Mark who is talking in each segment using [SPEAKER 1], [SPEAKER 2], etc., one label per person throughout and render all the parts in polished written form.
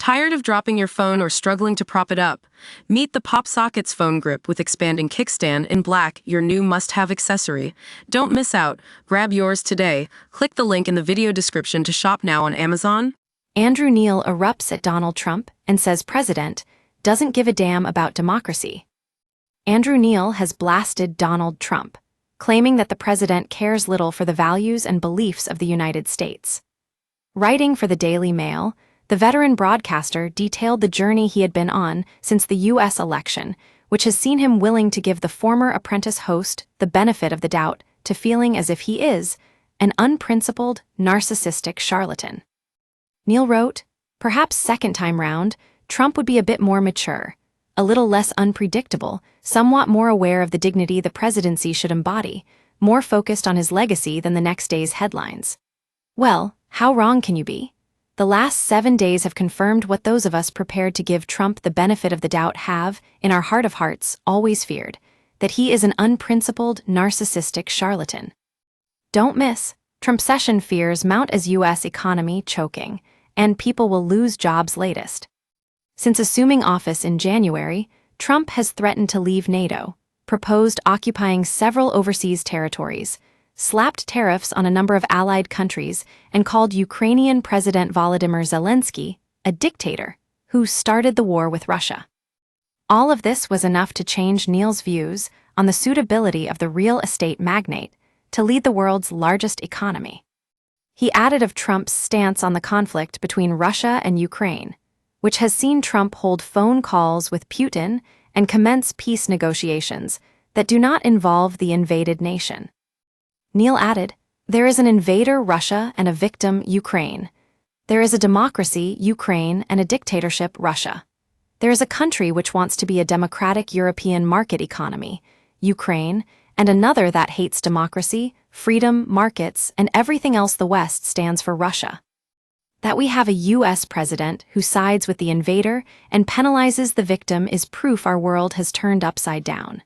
[SPEAKER 1] Tired of dropping your phone or struggling to prop it up? Meet the PopSockets phone grip with expanding kickstand in black, your new must-have accessory. Don't miss out. Grab yours today. Click the link in the video description to shop now on Amazon.
[SPEAKER 2] Andrew Neil erupts at Donald Trump and says president doesn't give a damn about democracy. Andrew Neil has blasted Donald Trump, claiming that the president cares little for the values and beliefs of the United States. Writing for the Daily Mail, the veteran broadcaster detailed the journey he had been on since the U.S. election, which has seen him willing to give the former Apprentice host the benefit of the doubt to feeling as if he is an unprincipled, narcissistic charlatan. Neil wrote, perhaps second time round, Trump would be a bit more mature, a little less unpredictable, somewhat more aware of the dignity the presidency should embody, more focused on his legacy than the next day's headlines. Well, how wrong can you be? The last 7 days have confirmed what those of us prepared to give Trump the benefit of the doubt have, in our heart of hearts, always feared, that he is an unprincipled, narcissistic charlatan. Don't miss. Trumpsession fears mount as U.S. economy choking, and people will lose jobs latest. Since assuming office in January, Trump has threatened to leave NATO, proposed occupying several overseas territories, slapped tariffs on a number of allied countries, and called Ukrainian President Volodymyr Zelensky a dictator who started the war with Russia. All of this was enough to change Neil's views on the suitability of the real estate magnate to lead the world's largest economy. He added of Trump's stance on the conflict between Russia and Ukraine, which has seen Trump hold phone calls with Putin and commence peace negotiations that do not involve the invaded nation. Neil added, there is an invader, Russia, and a victim, Ukraine. There is a democracy, Ukraine, and a dictatorship, Russia. There is a country which wants to be a democratic European market economy, Ukraine, and another that hates democracy, freedom, markets, and everything else the West stands for, Russia. That we have a U.S. president who sides with the invader and penalizes the victim is proof our world has turned upside down.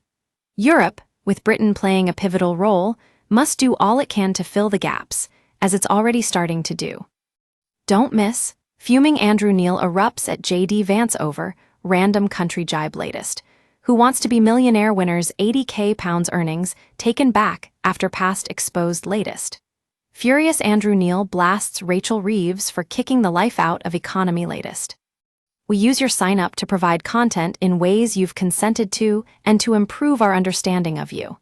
[SPEAKER 2] Europe, with Britain playing a pivotal role, must do all it can to fill the gaps, as it's already starting to do. Don't miss. Fuming Andrew Neil erupts at J.D. Vance over random country jibe latest, who wants to be millionaire winner's £80,000 earnings taken back after past exposed latest. Furious Andrew Neil blasts Rachel Reeves for kicking the life out of economy latest. We use your sign-up to provide content in ways you've consented to and to improve our understanding of you.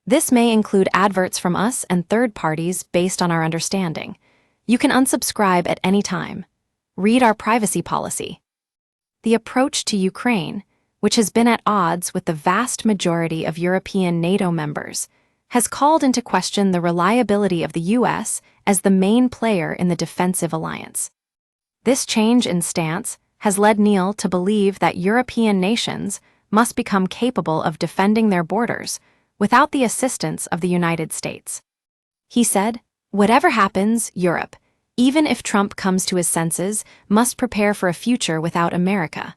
[SPEAKER 2] This may include adverts from us and third parties based on our understanding. You can unsubscribe at any time. Read our privacy policy. The approach to Ukraine, which has been at odds with the vast majority of European NATO members, has called into question the reliability of the U.S. as the main player in the defensive alliance. This change in stance has led Neil to believe that European nations must become capable of defending their borders without the assistance of the United States. He said, whatever happens, Europe, even if Trump comes to his senses, must prepare for a future without America.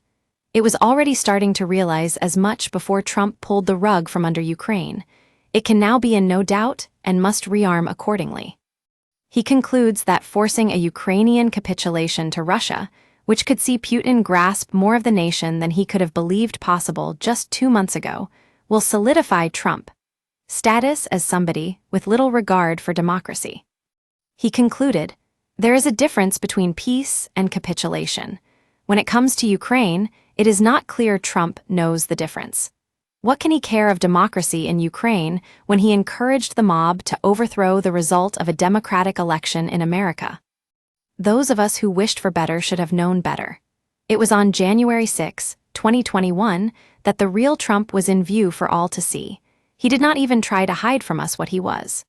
[SPEAKER 2] It was already starting to realize as much before Trump pulled the rug from under Ukraine. It can now be in no doubt and must rearm accordingly. He concludes that forcing a Ukrainian capitulation to Russia, which could see Putin grasp more of the nation than he could have believed possible just 2 months ago, will solidify Trump's status as somebody with little regard for democracy. He concluded, there is a difference between peace and capitulation. When it comes to Ukraine, it is not clear Trump knows the difference. What can he care of democracy in Ukraine when he encouraged the mob to overthrow the result of a democratic election in America? Those of us who wished for better should have known better. It was on January 6, 2021, that the real Trump was in view for all to see. He did not even try to hide from us what he was.